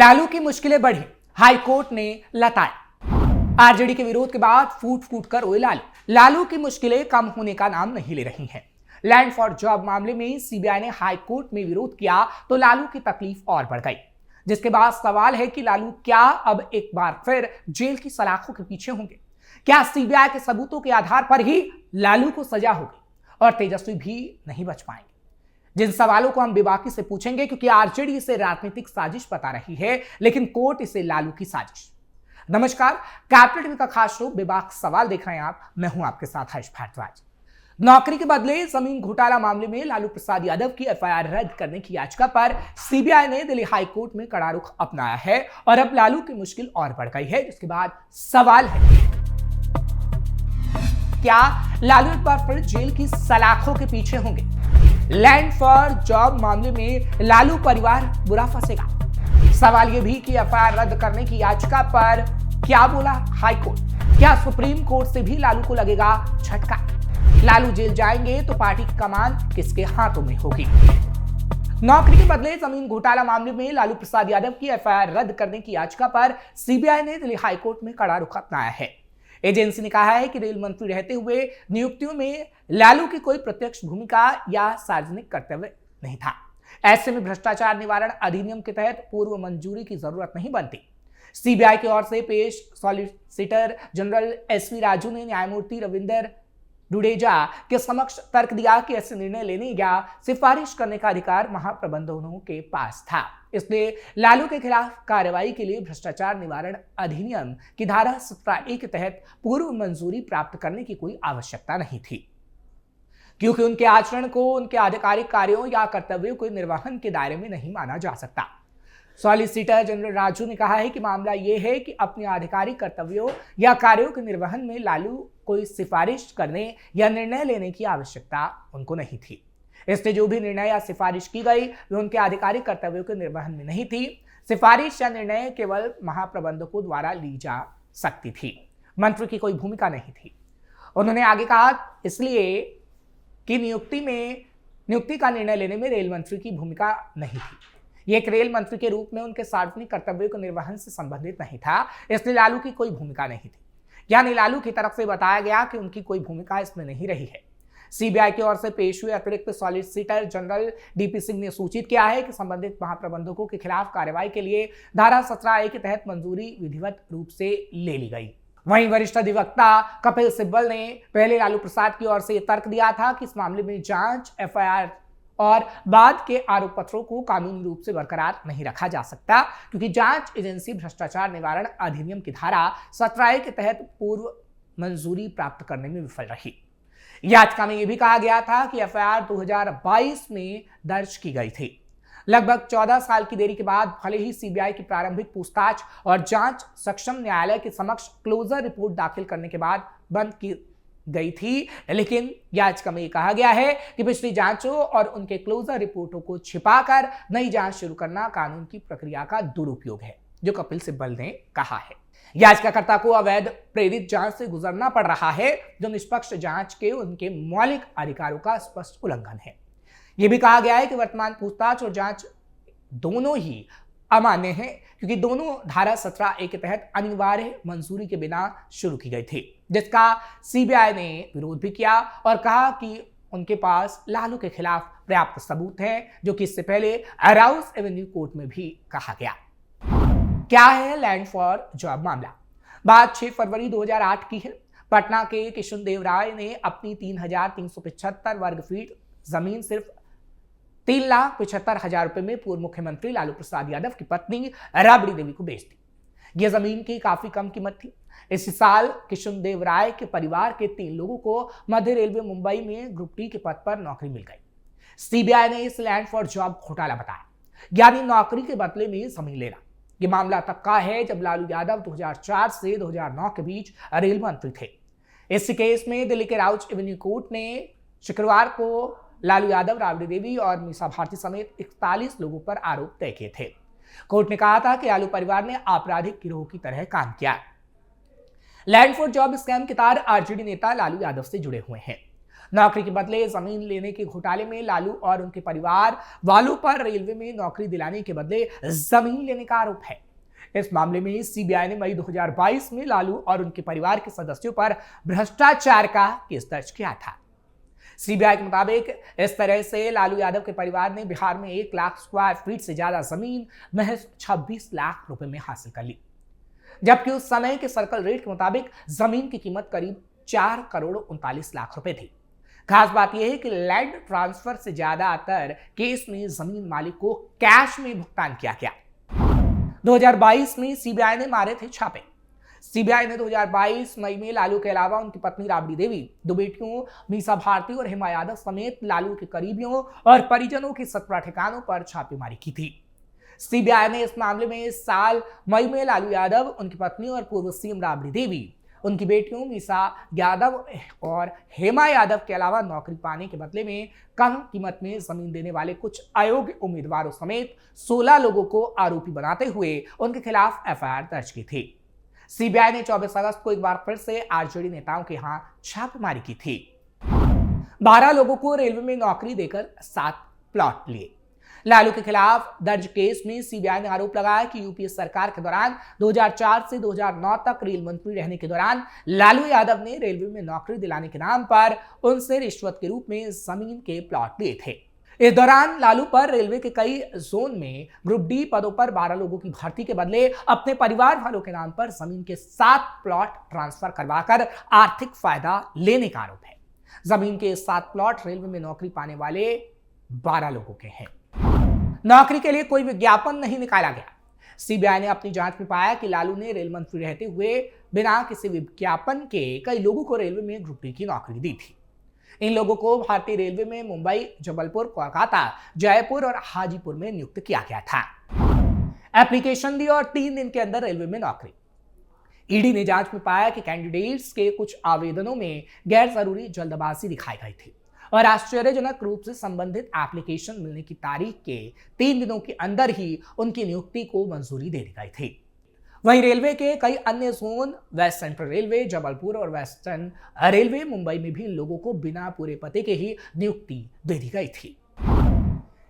लालू की मुश्किलें बढ़ी, हाईकोर्ट ने लताया। आरजेडी के विरोध के बाद फूट फूट कर रोए लालू की मुश्किलें कम होने का नाम नहीं ले रही हैं। लैंड फॉर जॉब मामले में सीबीआई ने हाईकोर्ट में विरोध किया तो लालू की तकलीफ और बढ़ गई, जिसके बाद सवाल है कि लालू क्या अब एक बार फिर जेल की सलाखों के पीछे होंगे? क्या सीबीआई के सबूतों के आधार पर ही लालू को सजा होगी और तेजस्वी भी नहीं बच पाएंगे? जिन सवालों को हम बेबाकी से पूछेंगे, क्योंकि आरजेडी इसे राजनीतिक साजिश बता रही है, लेकिन कोर्ट इसे लालू की साजिश। नमस्कार, कैपिटल टीवी का खास शो बेबाक सवाल देख रहे हैं आप। मैं हूं आपके साथ हर्ष भारद्वाज। नौकरी के बदले जमीन घोटाला मामले में लालू प्रसाद यादव की एफआईआर रद्द करने की याचिका पर सीबीआई ने दिल्ली हाईकोर्ट में कड़ा रुख अपनाया है और अब लालू की मुश्किल और बढ़ गई है, जिसके बाद सवाल है, क्या लालू एक बार फिर जेल की सलाखों के पीछे होंगे? लैंड फॉर जॉब मामले में लालू परिवार बुरा फंसेगा। सवाल यह भी कि एफआईआर रद्द करने की याचिका पर क्या बोला हाईकोर्ट? क्या सुप्रीम कोर्ट से भी लालू को लगेगा झटका? लालू जेल जाएंगे तो पार्टी की कमान किसके हाथों में होगी? नौकरी के बदले जमीन घोटाला मामले में लालू प्रसाद यादव की एफआईआर रद्द करने की याचिका पर सीबीआई ने दिल्ली हाईकोर्ट में कड़ा रुख अपनाया है। एजेंसी ने कहा है कि रेल मंत्री रहते हुए नियुक्तियों में लालू की कोई प्रत्यक्ष भूमिका या सार्वजनिक कर्तव्य नहीं था। ऐसे में भ्रष्टाचार निवारण अधिनियम के तहत पूर्व मंजूरी की जरूरत नहीं बनती। सीबीआई की ओर से पेश सॉलिसिटर जनरल एसवी राजू ने न्यायमूर्ति रविंदर डुडेजा के समक्ष तर्क दिया कि ऐसे निर्णय लेने या सिफारिश करने का अधिकार महाप्रबंधकों के पास था, इसलिए लालू के खिलाफ कार्रवाई के लिए भ्रष्टाचार निवारण अधिनियम की धारा 17A के तहत पूर्व मंजूरी प्राप्त करने की कोई आवश्यकता नहीं थी, क्योंकि उनके आचरण को उनके आधिकारिक कार्यों या कर्तव्यों के निर्वहन के दायरे में नहीं माना जा सकता। सॉलिसिटर जनरल राजू ने कहा है कि मामला यह है कि अपने आधिकारिक कर्तव्यों या कार्यों के निर्वहन में लालू कोई सिफारिश करने या निर्णय लेने की आवश्यकता उनको नहीं थी, इसलिए जो भी निर्णय या सिफारिश की गई वे उनके आधिकारिक कर्तव्यों के निर्वहन में नहीं थी। सिफारिश या निर्णय केवल महाप्रबंधकों द्वारा ली जा सकती थी, मंत्री की कोई भूमिका नहीं थी। उन्होंने आगे कहा, इसलिए कि नियुक्ति का निर्णय लेने में रेल मंत्री की भूमिका नहीं थी। ये एक रेल मंत्री के रूप में उनके सार्वजनिक कर्तव्यों के निर्वहन से संबंधित नहीं था, इसलिए लालू की कोई भूमिका नहीं थी। यानी लालू की तरफ से बताया गया कि उनकी कोई भूमिका इसमें नहीं रही है। सीबीआई की ओर से पेश हुए अतिरिक्त सॉलिसिटर जनरल डीपी सिंह ने सूचित किया है कि संबंधित महाप्रबंधकों के खिलाफ कार्रवाई के लिए धारा 17A के तहत मंजूरी विधिवत रूप से ले ली गई। वहीं वरिष्ठ अधिवक्ता कपिल सिब्बल ने पहले लालू प्रसाद की ओर से यह तर्क दिया था कि इस मामले में जांच, एफआईआर और बाद के आरोप पत्रों को कानूनी रूप से बरकरार नहीं रखा जा सकता, क्योंकि जांच एजेंसी भ्रष्टाचार निवारण अधिनियम की धारा 17A के तहत पूर्व मंजूरी प्राप्त करने में विफल रही। याचिका में यह भी कहा गया था कि एफआईआर 2022 में दर्ज की गई थी। लगभग 14 साल की देरी के बाद भले ही सीबीआई की प्रारंभिक पूछताछ और जांच सक्षम न्यायालय के समक्ष क्लोजर रिपोर्ट दाखिल करने के बाद बंद की गई थी, लेकिन याचिका में कहा गया है कि पिछली जांचों और उनके क्लोजर रिपोर्टों को छिपाकर नई जांच शुरू करना कानून की प्रक्रिया का दुरुपयोग है, जो कपिल सिब्बल ने कहा है। याचिकाकर्ता को अवैध प्रेरित जांच से गुजरना पड़ रहा है, जो निष्पक्ष जांच के उनके मौलिक अधिकारों का स्पष्ट उल्लंघन है। यह भी कहा गया है कि वर्तमान पूछताछ और जांच दोनों ही अमान्य है, क्योंकि दोनों धारा 17A के तहत अनिवार्य मंजूरी के बिना शुरू की गई थी, जिसका सीबीआई ने विरोध भी किया और कहा कि उनके पास लालू के खिलाफ पर्याप्त सबूत हैं, जो कि इससे पहले अराउज एवेन्यू कोर्ट में भी कहा गया। क्या है लैंड फॉर जॉब मामला? बात 6 फरवरी 2008 की है। पटना के कृष्णदेव राय ने अपनी 3,375 वर्ग फीट जमीन सिर्फ 3,75,000 रुपए में पूर्व मुख्यमंत्री लालू प्रसाद यादव की पत्नी राबड़ी देवी को बेच दी। यह जमीन की काफी कम कीमत थी। इसी साल कृष्णदेव राय के परिवार के 3 लोगों को मध्य रेलवे मुंबई में ग्रुप डी के पद पर नौकरी मिल गई। सीबीआई ने इस लैंड फॉर जॉब घोटाला बताया, यानी नौकरी के बदले में जमीन लेना। यह मामला तब का है जब लालू यादव 2004 से 2009 के बीच रेल मंत्री थे। इस केस में दिल्ली के राउज एवेन्यू कोर्ट ने शुक्रवार को लालू यादव, राबड़ी देवी और मीसा भारती समेत 41 लोगों पर आरोप तय किए थे। कोर्ट ने कहा था कि लालू परिवार ने आपराधिक गिरोह की तरह काम किया। लैंड फॉर जॉब स्कैम के तार आरजेडी नेता लालू यादव से जुड़े हुए हैं। नौकरी के बदले जमीन लेने के घोटाले में लालू और उनके परिवार वालों पर रेलवे में नौकरी दिलाने के बदले जमीन लेने का आरोप है। इस मामले में सीबीआई ने मई 2022 में लालू और उनके परिवार के सदस्यों पर भ्रष्टाचार का केस दर्ज किया था। सीबीआई के मुताबिक इस तरह से लालू यादव के परिवार ने बिहार में 1 लाख स्क्वायर फीट से ज्यादा जमीन महज 26 लाख रुपए में हासिल कर ली, जबकि उस समय के सर्कल रेट के मुताबिक जमीन की कीमत करीब 4 करोड़ 39 लाख रुपए थी। खास बात यह है कि लैंड ट्रांसफर से ज्यादातर केस में जमीन मालिक को कैश में भुगतान किया गया। 2022 में सीबीआई ने मारे थे छापे। सीबीआई ने 2022 मई में लालू के अलावा उनकी पत्नी राबड़ी देवी, 2 बेटियों मीसा भारती और हेमा यादव समेत लालू के करीबियों और परिजनों के 17 ठिकानों पर छापेमारी की थी। सीबीआई ने इस मामले में इस साल मई में लालू यादव, उनकी पत्नी और पूर्व सीएम राबड़ी देवी, उनकी बेटियों मीसा यादव और हेमा यादव के अलावा नौकरी पाने के बदले में कम कीमत में जमीन देने वाले कुछ अयोग्य उम्मीदवारों समेत 16 लोगों को आरोपी बनाते हुए उनके खिलाफ एफआईआर दर्ज की थी। सीबीआई ने 24 अगस्त को एक बार फिर से आरजेडी नेताओं के यहां छापेमारी की थी। 12 लोगों को रेलवे में नौकरी देकर 7 प्लॉट लिए। लालू के खिलाफ दर्ज केस में सीबीआई ने आरोप लगाया कि यूपीए सरकार के दौरान 2004 से 2009 तक रेल मंत्री रहने के दौरान लालू यादव ने रेलवे में नौकरी दिलाने के नाम पर उनसे रिश्वत के रूप में जमीन के प्लॉट लिए थे। इस दौरान लालू पर रेलवे के कई जोन में ग्रुप डी पदों पर 12 लोगों की भर्ती के बदले अपने परिवार वालों के नाम पर जमीन के 7 प्लॉट ट्रांसफर करवाकर आर्थिक फायदा लेने का आरोप है। जमीन के 7 प्लॉट रेलवे में नौकरी पाने वाले 12 लोगों के हैं। नौकरी के लिए कोई विज्ञापन नहीं निकाला गया। सीबीआई ने अपनी जांच में पाया कि लालू ने रेल मंत्री रहते हुए बिना किसी विज्ञापन के कई लोगों को रेलवे में ग्रुप डी की नौकरी दी थी। इन लोगों को भारतीय रेलवे में मुंबई, जबलपुर, कोलकाता, जयपुर और हाजीपुर में नियुक्त किया गया था। एप्लीकेशन दी और 3 दिन के अंदर रेलवे में नौकरी। ईडी ने जांच में पाया कि कैंडिडेट्स के कुछ आवेदनों में गैर जरूरी जल्दबाजी दिखाई गई थी और आश्चर्यजनक रूप से संबंधित एप्लीकेशन मिलने की तारीख के 3 दिनों के अंदर ही उनकी नियुक्ति को मंजूरी दे दी गई थी। वहीं रेलवे के कई अन्य zone, West Central Railway, Jabalpur और वेस्टर्न रेलवे मुंबई में भी लोगों को बिना पूरे पते के ही नियुक्ति दे दी गई थी।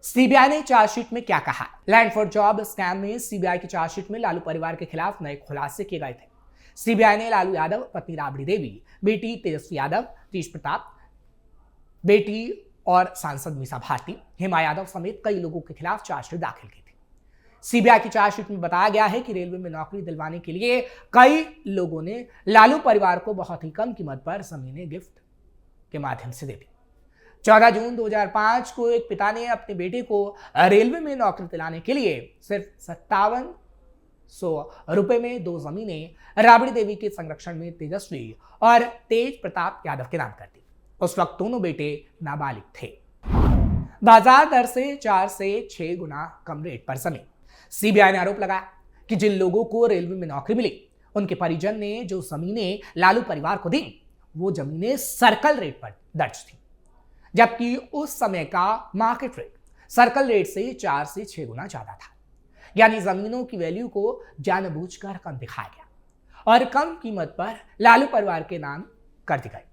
सीबीआई ने चार्जशीट में क्या कहा? लैंड फॉर जॉब स्कैम में सीबीआई की चार्जशीट में लालू परिवार के खिलाफ नए खुलासे किए गए थे। सीबीआई ने लालू यादव, पत्नी राबड़ी देवी, बेटी तेजस्वी यादव, तेज प्रताप, बेटी और सांसद मीसा भारती, हेमा यादव समेत कई लोगों के खिलाफ चार्जशीट दाखिल की थी। सीबीआई की चार्जशीट में बताया गया है कि रेलवे में नौकरी दिलवाने के लिए कई लोगों ने लालू परिवार को बहुत ही कम कीमत पर जमीनें गिफ्ट के माध्यम से दे दी। 14 जून 2005 को एक पिता ने अपने बेटे को रेलवे में नौकरी दिलाने के लिए सिर्फ 5700 रुपए में 2 जमीनें राबड़ी देवी के संरक्षण में तेजस्वी और तेज प्रताप यादव के नाम कर दी। उस वक्त दोनों बेटे नाबालिग थे। बाजार दर से 4 से 6 गुना कम रेट पर जमीन। सीबीआई ने आरोप लगाया कि जिन लोगों को रेलवे में नौकरी मिली, उनके परिजन ने जो जमीनें लालू परिवार को दी, वो जमीनें सर्कल रेट पर दर्ज थी, जबकि उस समय का मार्केट रेट सर्कल रेट से 4 से 6 गुना ज्यादा था। यानी जमीनों की वैल्यू को जानबूझकर कम दिखाया गया और कम कीमत पर लालू परिवार के नाम कर दी गई।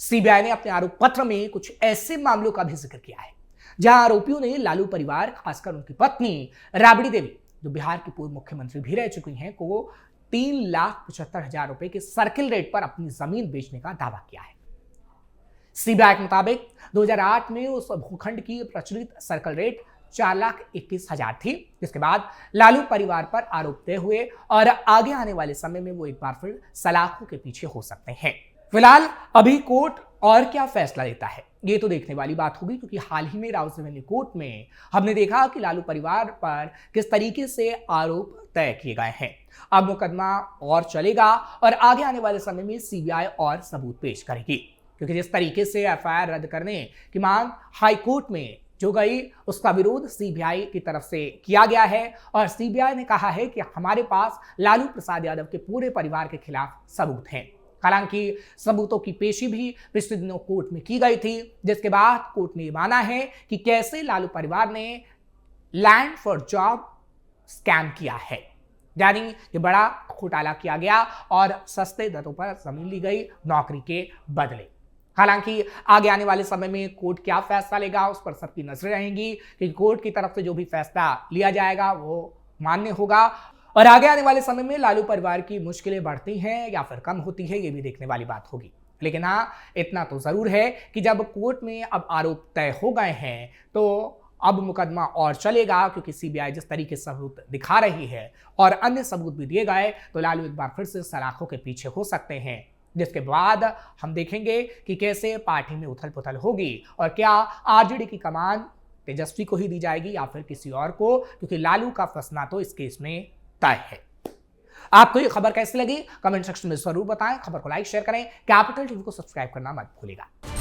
सीबीआई ने अपने आरोप पत्र में कुछ ऐसे मामलों का भी जिक्र किया है जहां आरोपियों ने लालू परिवार, खासकर उनकी पत्नी राबड़ी देवी, जो बिहार की पूर्व मुख्यमंत्री भी रह चुकी हैं, को 3,75,000 रुपए के सर्किल रेट पर अपनी जमीन बेचने का दावा किया है। सीबीआई के मुताबिक 2008 में उस भूखंड की प्रचलित सर्कल रेट 4,21,000 थी, जिसके बाद लालू परिवार पर आरोप तय हुए और आगे आने वाले समय में वो एक बार फिर सलाखों के पीछे हो सकते हैं। फिलहाल अभी कोर्ट और क्या फैसला लेता है, ये तो देखने वाली बात होगी, क्योंकि हाल ही में राउस रेवेन्यू कोर्ट में हमने देखा कि लालू परिवार पर किस तरीके से आरोप तय किए गए हैं। अब मुकदमा और चलेगा और आगे आने वाले समय में सीबीआई और सबूत पेश करेगी, क्योंकि जिस तरीके से एफआईआर रद्द करने की मांग हाई कोर्ट में जो गई, उसका विरोध सीबीआई की तरफ से किया गया है और सीबीआई ने कहा है कि हमारे पास लालू प्रसाद यादव के पूरे परिवार के खिलाफ सबूत हैं। हालांकि सबूतों की पेशी भी पिछले दिनों कोर्ट में की गई थी, जिसके बाद कोर्ट ने माना है कि कैसे लालू परिवार ने लैंड फॉर जॉब स्कैम किया है, यानी ये बड़ा घोटाला किया गया और सस्ते दरों पर जमीन ली गई नौकरी के बदले। हालांकि आगे आने वाले समय में कोर्ट क्या फैसला लेगा उस पर सबकी नजरें रहेंगी कि कोर्ट की तरफ से जो भी फैसला लिया जाएगा वो मान्य होगा। और आगे आने वाले समय में लालू परिवार की मुश्किलें बढ़ती हैं या फिर कम होती है, ये भी देखने वाली बात होगी। लेकिन हाँ, इतना तो जरूर है कि जब कोर्ट में अब आरोप तय हो गए हैं तो अब मुकदमा और चलेगा, क्योंकि सीबीआई जिस तरीके से सबूत दिखा रही है और अन्य सबूत भी दिए गए तो लालू एक बार फिर से सलाखों के पीछे हो सकते हैं, जिसके बाद हम देखेंगे कि कैसे पार्टी में उथल पुथल होगी और क्या आरजेडी की कमान तेजस्वी को ही दी जाएगी या फिर किसी और को, क्योंकि लालू का फंसना तो इस केस में तय है। आपको ये खबर कैसी लगी कमेंट सेक्शन में जरूर बताएं। खबर को लाइक शेयर करें, कैपिटल टीवी को सब्सक्राइब करना मत भूलिएगा।